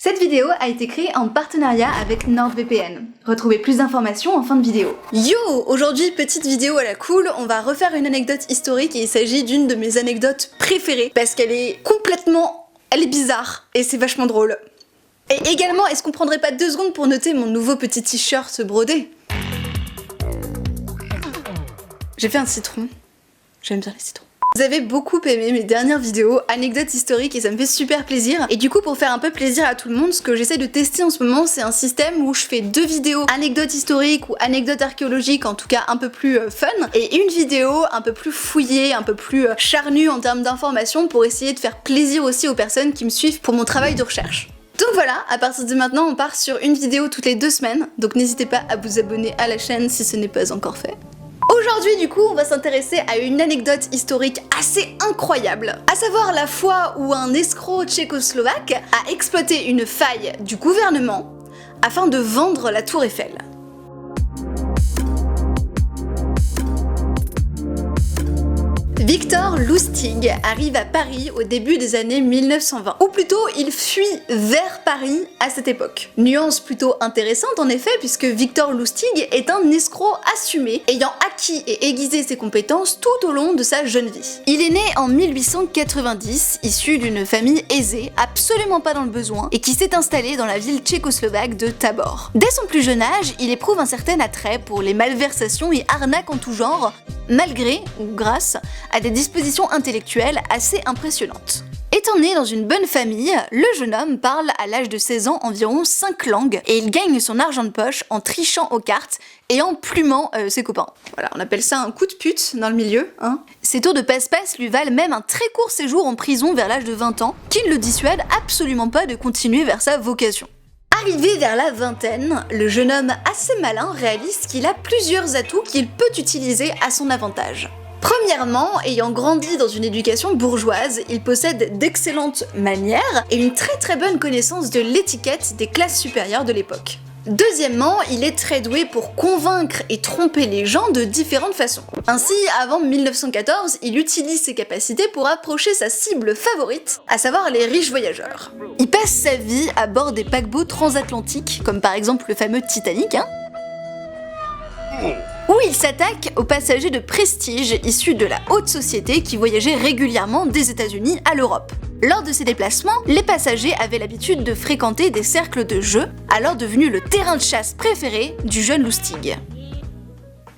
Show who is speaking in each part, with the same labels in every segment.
Speaker 1: Cette vidéo a été créée en partenariat avec NordVPN. Retrouvez plus d'informations en fin de vidéo. Yo! Aujourd'hui, petite vidéo à la cool, on va refaire une anecdote historique et il s'agit d'une de mes anecdotes préférées parce qu'elle est elle est bizarre et c'est vachement drôle. Et également, est-ce qu'on prendrait pas 2 secondes pour noter mon nouveau petit t-shirt brodé? J'ai fait un citron. J'aime bien les citrons. Vous avez beaucoup aimé mes dernières vidéos, anecdotes historiques, et ça me fait super plaisir. Et du coup, pour faire un peu plaisir à tout le monde, ce que j'essaie de tester en ce moment, c'est un système où je fais 2 vidéos anecdotes historiques ou anecdotes archéologiques, en tout cas un peu plus fun, et une vidéo un peu plus fouillée, un peu plus charnue en termes d'informations pour essayer de faire plaisir aussi aux personnes qui me suivent pour mon travail de recherche. Donc voilà, à partir de maintenant, on part sur une vidéo toutes les 2 semaines, donc n'hésitez pas à vous abonner à la chaîne si ce n'est pas encore fait. Aujourd'hui, du coup, on va s'intéresser à une anecdote historique assez incroyable, à savoir la fois où un escroc tchécoslovaque a exploité une faille du gouvernement afin de vendre la tour Eiffel. Victor Lustig arrive à Paris au début des années 1920, ou plutôt il fuit vers Paris à cette époque. Nuance plutôt intéressante en effet, puisque Victor Lustig est un escroc assumé, ayant acquis et aiguisé ses compétences tout au long de sa jeune vie. Il est né en 1890, issu d'une famille aisée, absolument pas dans le besoin, et qui s'est installé dans la ville tchécoslovaque de Tabor. Dès son plus jeune âge, il éprouve un certain attrait pour les malversations et arnaques en tout genre, malgré, ou grâce, à des dispositions intellectuelles assez impressionnantes. Étant né dans une bonne famille, le jeune homme parle à l'âge de 16 ans environ 5 langues et il gagne son argent de poche en trichant aux cartes et en plumant ses copains. Voilà, on appelle ça un coup de pute dans le milieu, hein. Ces tours de passe-passe lui valent même un très court séjour en prison vers l'âge de 20 ans, qui ne le dissuade absolument pas de continuer vers sa vocation. Arrivé vers la vingtaine, le jeune homme assez malin réalise qu'il a plusieurs atouts qu'il peut utiliser à son avantage. Premièrement, ayant grandi dans une éducation bourgeoise, il possède d'excellentes manières et une très bonne connaissance de l'étiquette des classes supérieures de l'époque. Deuxièmement, il est très doué pour convaincre et tromper les gens de différentes façons. Ainsi, avant 1914, il utilise ses capacités pour approcher sa cible favorite, à savoir les riches voyageurs. Il passe sa vie à bord des paquebots transatlantiques, comme par exemple le fameux Titanic, où il s'attaque aux passagers de prestige issus de la haute société qui voyageaient régulièrement des États-Unis à l'Europe. Lors de ces déplacements, les passagers avaient l'habitude de fréquenter des cercles de jeu, alors devenus le terrain de chasse préféré du jeune Lustig.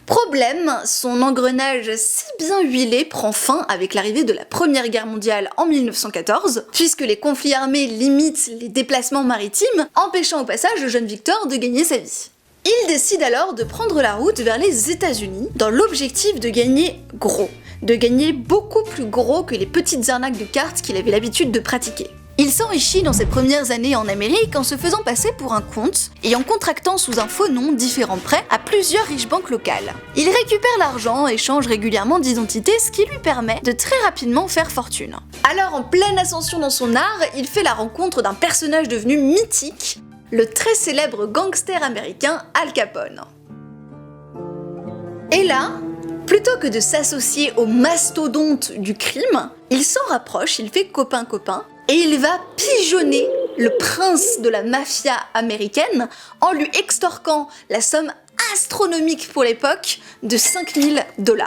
Speaker 1: Problème, son engrenage si bien huilé prend fin avec l'arrivée de la Première Guerre mondiale en 1914, puisque les conflits armés limitent les déplacements maritimes, empêchant au passage le jeune Victor de gagner sa vie. Il décide alors de prendre la route vers les États-Unis dans l'objectif de gagner gros, de gagner beaucoup plus gros que les petites arnaques de cartes qu'il avait l'habitude de pratiquer. Il s'enrichit dans ses premières années en Amérique en se faisant passer pour un comte et en contractant sous un faux nom différents prêts à plusieurs riches banques locales. Il récupère l'argent et change régulièrement d'identité, ce qui lui permet de très rapidement faire fortune. Alors en pleine ascension dans son art, il fait la rencontre d'un personnage devenu mythique, le très célèbre gangster américain Al Capone. Et là, plutôt que de s'associer au mastodonte du crime, il s'en rapproche, il fait copain-copain, et il va pigeonner le prince de la mafia américaine en lui extorquant la somme astronomique pour l'époque de 5000 $.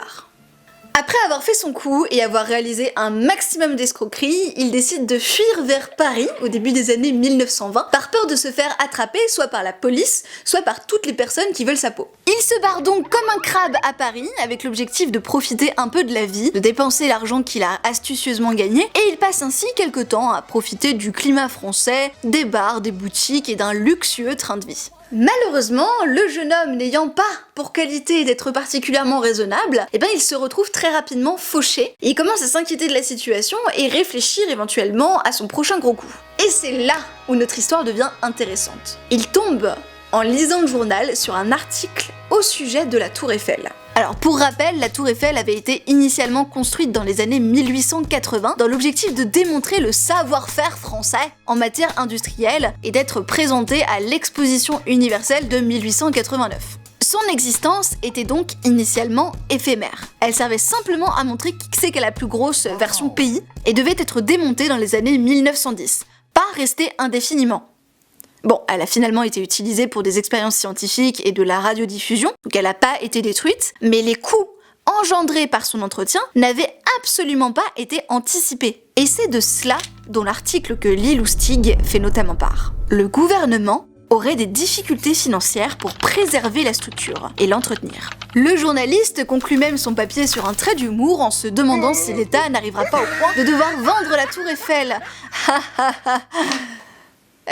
Speaker 1: Après avoir fait son coup et avoir réalisé un maximum d'escroqueries, il décide de fuir vers Paris au début des années 1920 par peur de se faire attraper soit par la police, soit par toutes les personnes qui veulent sa peau. Il se barre donc comme un crabe à Paris avec l'objectif de profiter un peu de la vie, de dépenser l'argent qu'il a astucieusement gagné, et il passe ainsi quelque temps à profiter du climat français, des bars, des boutiques et d'un luxueux train de vie. Malheureusement, le jeune homme n'ayant pas pour qualité d'être particulièrement raisonnable, il se retrouve très rapidement fauché et il commence à s'inquiéter de la situation et réfléchir éventuellement à son prochain gros coup. Et c'est là où notre histoire devient intéressante. Il tombe, en lisant le journal, sur un article au sujet de la tour Eiffel. Alors pour rappel, la tour Eiffel avait été initialement construite dans les années 1880 dans l'objectif de démontrer le savoir-faire français en matière industrielle et d'être présentée à l'exposition universelle de 1889. Son existence était donc initialement éphémère. Elle servait simplement à montrer qui c'est qu'est la plus grosse version pays et devait être démontée dans les années 1910, pas rester indéfiniment. Bon, elle a finalement été utilisée pour des expériences scientifiques et de la radiodiffusion, donc elle n'a pas été détruite, mais les coûts engendrés par son entretien n'avaient absolument pas été anticipés. Et c'est de cela dont l'article que lit Lustig fait notamment part. Le gouvernement aurait des difficultés financières pour préserver la structure et l'entretenir. Le journaliste conclut même son papier sur un trait d'humour en se demandant si l'État n'arrivera pas au point de devoir vendre la tour Eiffel.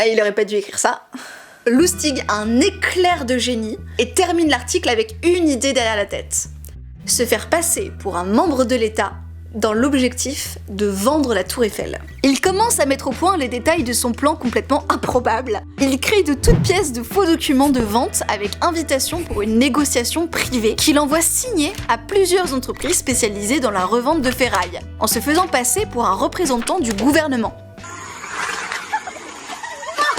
Speaker 1: Il aurait pas dû écrire ça. Lustig a un éclair de génie et termine l'article avec une idée derrière la tête. Se faire passer pour un membre de l'État dans l'objectif de vendre la tour Eiffel. Il commence à mettre au point les détails de son plan complètement improbable. Il crée de toutes pièces de faux documents de vente avec invitation pour une négociation privée qu'il envoie signer à plusieurs entreprises spécialisées dans la revente de ferraille, en se faisant passer pour un représentant du gouvernement.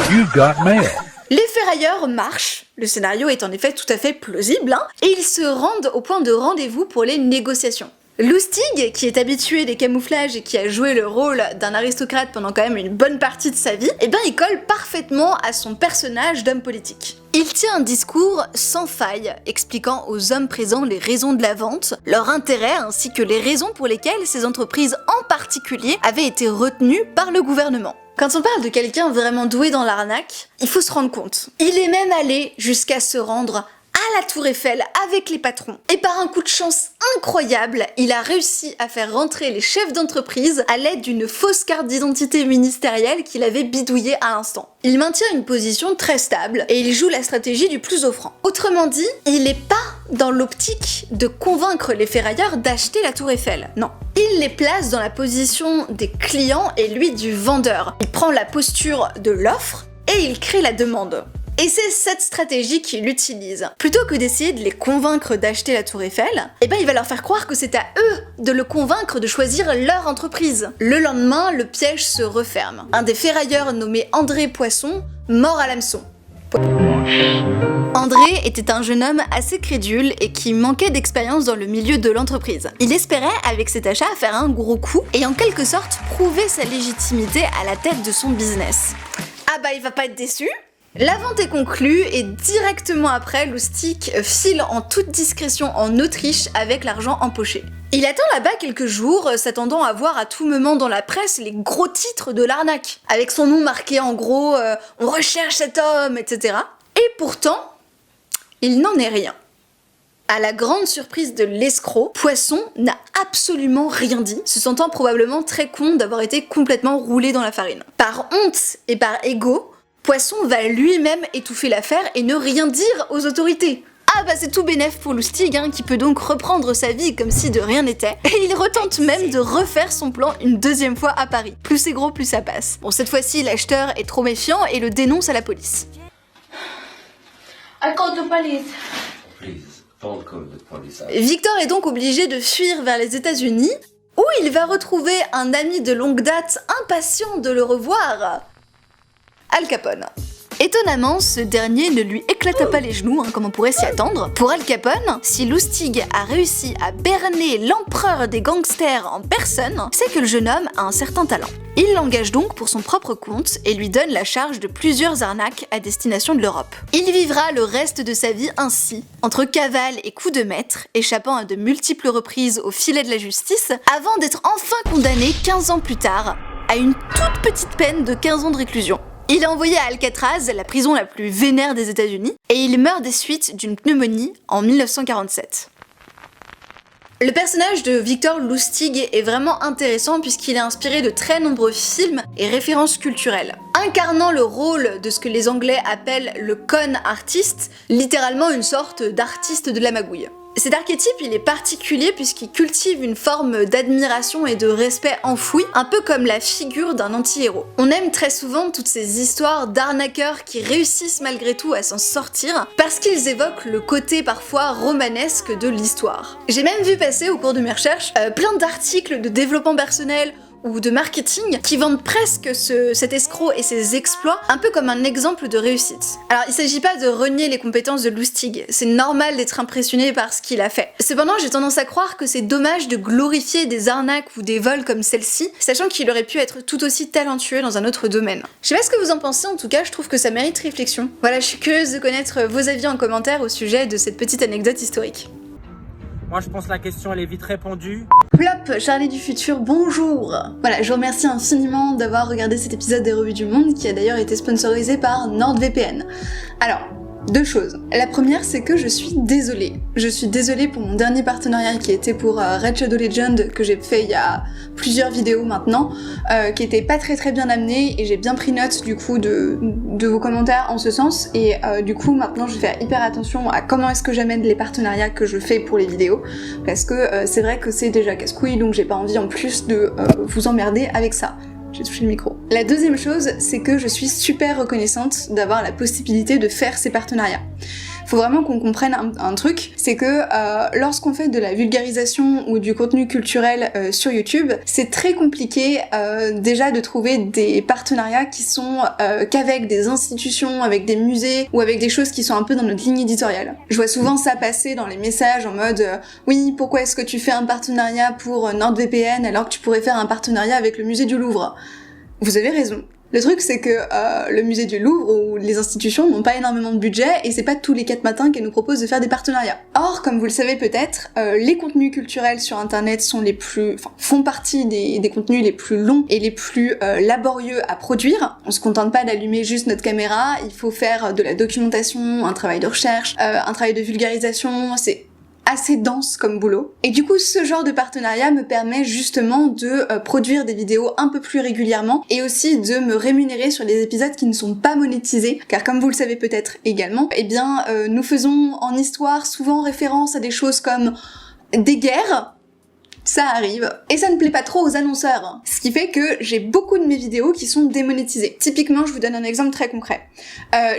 Speaker 2: You've got mail.
Speaker 1: Les ferrailleurs marchent, le scénario est en effet tout à fait plausible, et ils se rendent au point de rendez-vous pour les négociations. Lustig, qui est habitué des camouflages et qui a joué le rôle d'un aristocrate pendant quand même une bonne partie de sa vie, il colle parfaitement à son personnage d'homme politique. Il tient un discours sans faille, expliquant aux hommes présents les raisons de la vente, leur intérêt ainsi que les raisons pour lesquelles ces entreprises en particulier avaient été retenues par le gouvernement. Quand on parle de quelqu'un vraiment doué dans l'arnaque, il faut se rendre compte. Il est même allé jusqu'à se rendre à la tour Eiffel avec les patrons. Et par un coup de chance incroyable, il a réussi à faire rentrer les chefs d'entreprise à l'aide d'une fausse carte d'identité ministérielle qu'il avait bidouillée à l'instant. Il maintient une position très stable et il joue la stratégie du plus offrant. Autrement dit, il n'est pas dans l'optique de convaincre les ferrailleurs d'acheter la tour Eiffel. Non. Il les place dans la position des clients et lui du vendeur. Il prend la posture de l'offre et il crée la demande. Et c'est cette stratégie qu'il utilise. Plutôt que d'essayer de les convaincre d'acheter la tour Eiffel, il va leur faire croire que c'est à eux de le convaincre de choisir leur entreprise. Le lendemain, le piège se referme. Un des ferrailleurs nommé André Poisson mord à l'hameçon. André était un jeune homme assez crédule et qui manquait d'expérience dans le milieu de l'entreprise. Il espérait, avec cet achat, faire un gros coup et en quelque sorte prouver sa légitimité à la tête de son business. Il va pas être déçu. La vente est conclue et directement après, Lustig file en toute discrétion en Autriche avec l'argent empoché. Il attend là-bas quelques jours, s'attendant à voir à tout moment dans la presse les gros titres de l'arnaque, avec son nom marqué en gros « On recherche cet homme », etc. Et pourtant, il n'en est rien. À la grande surprise de l'escroc, Poisson n'a absolument rien dit, se sentant probablement très con d'avoir été complètement roulé dans la farine. Par honte et par ego, Poisson va lui-même étouffer l'affaire et ne rien dire aux autorités. C'est tout bénef pour Lustig, qui peut donc reprendre sa vie comme si de rien n'était. Et il retente même de refaire son plan une deuxième fois à Paris. Plus c'est gros, plus ça passe. Bon, cette fois-ci, l'acheteur est trop méfiant et le dénonce à la police.
Speaker 3: I called the police.
Speaker 2: Please, don't call the police.
Speaker 1: Victor est donc obligé de fuir vers les États-Unis, où il va retrouver un ami de longue date impatient de le revoir, Al Capone. Étonnamment, ce dernier ne lui éclata pas les genoux, comme on pourrait s'y attendre. Pour Al Capone, si Lustig a réussi à berner l'empereur des gangsters en personne, c'est que le jeune homme a un certain talent. Il l'engage donc pour son propre compte et lui donne la charge de plusieurs arnaques à destination de l'Europe. Il vivra le reste de sa vie ainsi, entre cavale et coups de maître, échappant à de multiples reprises au filet de la justice, avant d'être enfin condamné 15 ans plus tard à une toute petite peine de 15 ans de réclusion. Il est envoyé à Alcatraz, la prison la plus vénère des États-Unis, et il meurt des suites d'une pneumonie en 1947. Le personnage de Victor Lustig est vraiment intéressant puisqu'il est inspiré de très nombreux films et références culturelles. Incarnant le rôle de ce que les Anglais appellent le con artist, littéralement une sorte d'artiste de la magouille. Cet archétype, il est particulier puisqu'il cultive une forme d'admiration et de respect enfoui, un peu comme la figure d'un anti-héros. On aime très souvent toutes ces histoires d'arnaqueurs qui réussissent malgré tout à s'en sortir parce qu'ils évoquent le côté parfois romanesque de l'histoire. J'ai même vu passer au cours de mes recherches plein d'articles de développement personnel ou de marketing qui vendent presque cet escroc et ses exploits un peu comme un exemple de réussite. Alors il s'agit pas de renier les compétences de Lustig, c'est normal d'être impressionné par ce qu'il a fait. Cependant j'ai tendance à croire que c'est dommage de glorifier des arnaques ou des vols comme celle-ci, sachant qu'il aurait pu être tout aussi talentueux dans un autre domaine. Je sais pas ce que vous en pensez, en tout cas je trouve que ça mérite réflexion. Voilà, je suis curieuse de connaître vos avis en commentaire au sujet de cette petite anecdote historique.
Speaker 4: Moi je pense que la question elle est vite répondue.
Speaker 1: Plop, Charlie du futur, bonjour. Voilà, je vous remercie infiniment d'avoir regardé cet épisode des Revues du Monde qui a d'ailleurs été sponsorisé par NordVPN. Alors, deux choses. La première, c'est que je suis désolée. Je suis désolée pour mon dernier partenariat qui était pour Red Shadow Legend, que j'ai fait il y a plusieurs vidéos maintenant, qui était pas très bien amené, et j'ai bien pris note du coup de vos commentaires en ce sens, et du coup maintenant je vais faire hyper attention à comment est-ce que j'amène les partenariats que je fais pour les vidéos, parce que c'est vrai que c'est déjà casse-couille, donc j'ai pas envie en plus de vous emmerder avec ça. J'ai touché le micro. La deuxième chose, c'est que je suis super reconnaissante d'avoir la possibilité de faire ces partenariats. Faut vraiment qu'on comprenne un truc, c'est que lorsqu'on fait de la vulgarisation ou du contenu culturel sur YouTube, c'est très compliqué déjà de trouver des partenariats qui sont qu'avec des institutions, avec des musées ou avec des choses qui sont un peu dans notre ligne éditoriale. Je vois souvent ça passer dans les messages en mode oui, pourquoi est-ce que tu fais un partenariat pour NordVPN alors que tu pourrais faire un partenariat avec le musée du Louvre? Vous avez raison. Le truc c'est que le musée du Louvre ou les institutions n'ont pas énormément de budget et c'est pas tous les 4 matins qu'elles nous proposent de faire des partenariats. Or, comme vous le savez peut-être, les contenus culturels sur internet sont font partie des contenus les plus longs et les plus laborieux à produire. On se contente pas d'allumer juste notre caméra, il faut faire de la documentation, un travail de recherche, un travail de vulgarisation, c'est assez dense comme boulot. Et du coup, ce genre de partenariat me permet justement de produire des vidéos un peu plus régulièrement et aussi de me rémunérer sur les épisodes qui ne sont pas monétisés, car comme vous le savez peut-être également, eh bien, nous faisons en histoire souvent référence à des choses comme des guerres. Ça arrive. Et ça ne plaît pas trop aux annonceurs. Ce qui fait que j'ai beaucoup de mes vidéos qui sont démonétisées. Typiquement, je vous donne un exemple très concret.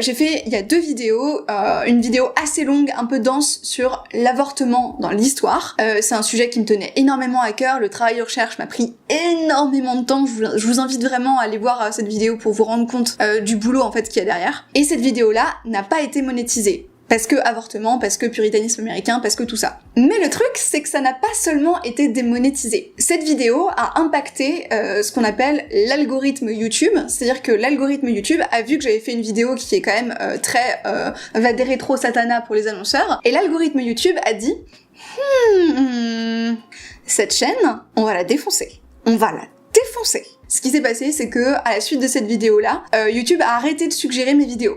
Speaker 1: J'ai fait, il y a 2 vidéos, une vidéo assez longue, un peu dense, sur l'avortement dans l'histoire. C'est un sujet qui me tenait énormément à cœur. Le travail de recherche m'a pris énormément de temps. Je vous invite vraiment à aller voir cette vidéo pour vous rendre compte du boulot en fait qu'il y a derrière. Et cette vidéo-là n'a pas été monétisée. Parce que avortement, parce que puritanisme américain, parce que tout ça. Mais le truc, c'est que ça n'a pas seulement été démonétisé. Cette vidéo a impacté ce qu'on appelle l'algorithme YouTube, c'est-à-dire que l'algorithme YouTube a vu que j'avais fait une vidéo qui est quand même très va des rétro satana pour les annonceurs, et l'algorithme YouTube a dit cette chaîne, on va la défoncer. On va la défoncer. Ce qui s'est passé, c'est que à la suite de cette vidéo-là, YouTube a arrêté de suggérer mes vidéos.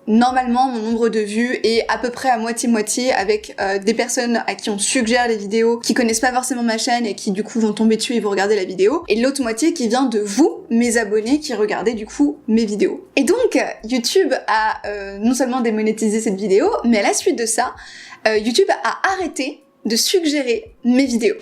Speaker 1: Normalement, mon nombre de vues est à peu près à moitié-moitié avec des personnes à qui on suggère les vidéos, qui connaissent pas forcément ma chaîne et qui du coup vont tomber dessus et vont regarder la vidéo, et l'autre moitié qui vient de vous, mes abonnés, qui regardez du coup mes vidéos. Et donc, YouTube a non seulement démonétisé cette vidéo, mais à la suite de ça, YouTube a arrêté de suggérer mes vidéos.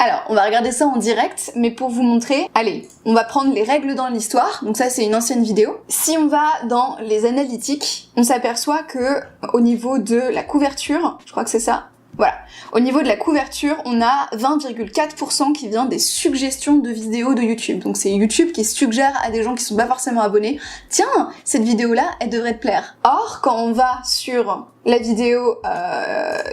Speaker 1: Alors, on va regarder ça en direct, mais pour vous montrer, allez, on va prendre les règles dans l'histoire, donc ça c'est une ancienne vidéo. Si on va dans les analytiques, on s'aperçoit que au niveau de la couverture, je crois que c'est ça, voilà. Au niveau de la couverture, on a 20,4% qui vient des suggestions de vidéos de YouTube. Donc c'est YouTube qui suggère à des gens qui sont pas forcément abonnés, tiens, cette vidéo-là, elle devrait te plaire. Or, quand on va sur la vidéo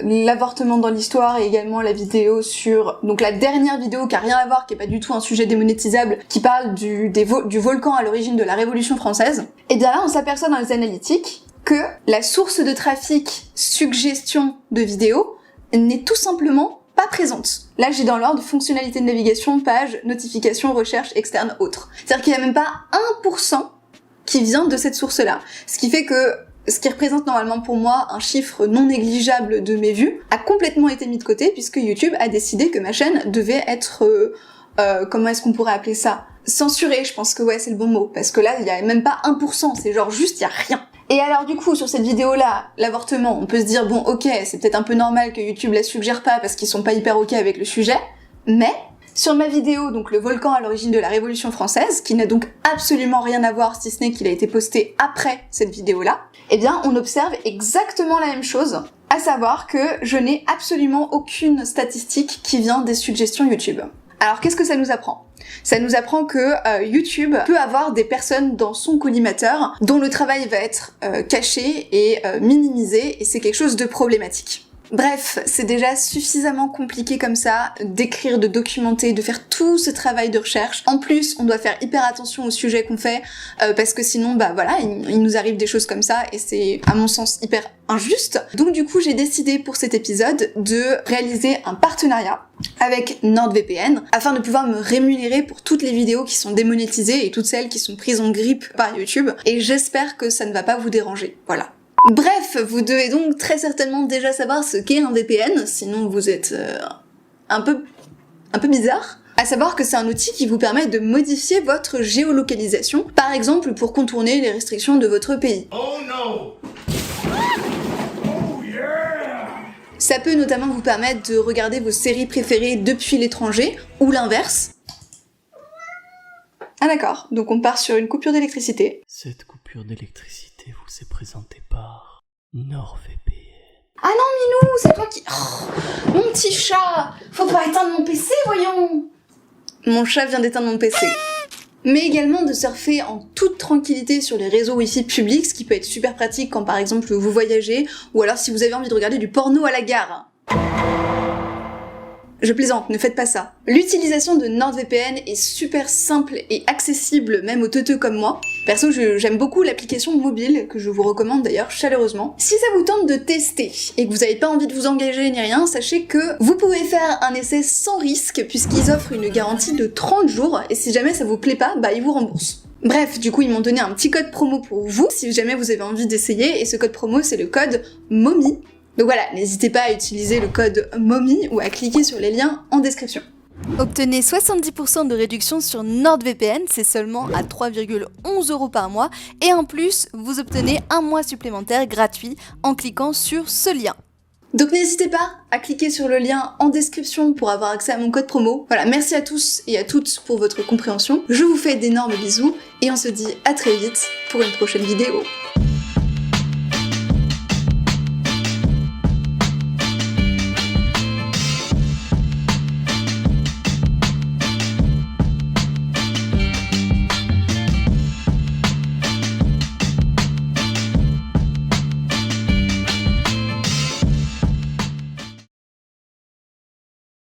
Speaker 1: l'avortement dans l'histoire et également la vidéo sur donc la dernière vidéo qui a rien à voir, qui est pas du tout un sujet démonétisable, qui parle du volcan à l'origine de la Révolution française, et bien là on s'aperçoit dans les analytiques que la source de trafic suggestion de vidéos n'est tout simplement pas présente. Là, j'ai dans l'ordre fonctionnalité de navigation, page, notification, recherche, externe, autre. C'est-à-dire qu'il n'y a même pas 1% qui vient de cette source-là. Ce qui fait que ce qui représente normalement pour moi un chiffre non négligeable de mes vues a complètement été mis de côté puisque YouTube a décidé que ma chaîne devait être, comment est-ce qu'on pourrait appeler ça? Censurée, je pense que ouais, c'est le bon mot. Parce que là, il n'y a même pas 1%, c'est genre juste, il y a rien. Et alors du coup, sur cette vidéo-là, l'avortement, on peut se dire, bon ok, c'est peut-être un peu normal que YouTube la suggère pas parce qu'ils sont pas hyper ok avec le sujet, mais sur ma vidéo, donc le volcan à l'origine de la Révolution française, qui n'a donc absolument rien à voir si ce n'est qu'il a été posté après cette vidéo-là, eh bien on observe exactement la même chose, à savoir que je n'ai absolument aucune statistique qui vient des suggestions YouTube. Alors qu'est-ce que ça nous apprend? Ça nous apprend que YouTube peut avoir des personnes dans son collimateur dont le travail va être caché et minimisé, et c'est quelque chose de problématique. Bref, c'est déjà suffisamment compliqué comme ça d'écrire, de documenter, de faire tout ce travail de recherche. En plus, on doit faire hyper attention au sujet qu'on fait parce que sinon, bah voilà, il nous arrive des choses comme ça et c'est, à mon sens, hyper injuste. Donc du coup, j'ai décidé pour cet épisode de réaliser un partenariat avec NordVPN afin de pouvoir me rémunérer pour toutes les vidéos qui sont démonétisées et toutes celles qui sont prises en grippe par YouTube. Et j'espère que ça ne va pas vous déranger. Voilà. Bref, vous devez donc très certainement déjà savoir ce qu'est un VPN, sinon vous êtes un peu bizarre. À savoir que c'est un outil qui vous permet de modifier votre géolocalisation, par exemple pour contourner les restrictions de votre pays.
Speaker 2: Oh no!
Speaker 1: Ça peut notamment vous permettre de regarder vos séries préférées depuis l'étranger, ou l'inverse. Ah d'accord, donc on part sur une coupure d'électricité.
Speaker 5: Cette coupure d'électricité vous est présentée par NordVPN.
Speaker 1: Ah non Minou, c'est toi qui... Oh, mon petit chat! Faut pas éteindre mon PC, voyons! Mon chat vient d'éteindre mon PC. Mais également de surfer en toute tranquillité sur les réseaux Wi-Fi publics, ce qui peut être super pratique quand par exemple vous voyagez, ou alors si vous avez envie de regarder du porno à la gare. Je plaisante, ne faites pas ça. L'utilisation de NordVPN est super simple et accessible même aux teuteux comme moi. Perso, j'aime beaucoup l'application mobile, que je vous recommande d'ailleurs chaleureusement. Si ça vous tente de tester et que vous n'avez pas envie de vous engager ni rien, sachez que vous pouvez faire un essai sans risque puisqu'ils offrent une garantie de 30 jours et si jamais ça vous plaît pas, bah ils vous remboursent. Bref, du coup ils m'ont donné un petit code promo pour vous si jamais vous avez envie d'essayer et ce code promo c'est le code MOMI. Donc voilà, n'hésitez pas à utiliser le code MOMI ou à cliquer sur les liens en description. Obtenez 70% de réduction sur NordVPN, c'est seulement à 3,11 € par mois, et en plus, vous obtenez un mois supplémentaire gratuit en cliquant sur ce lien. Donc n'hésitez pas à cliquer sur le lien en description pour avoir accès à mon code promo. Voilà, merci à tous et à toutes pour votre compréhension. Je vous fais d'énormes bisous et on se dit à très vite pour une prochaine vidéo.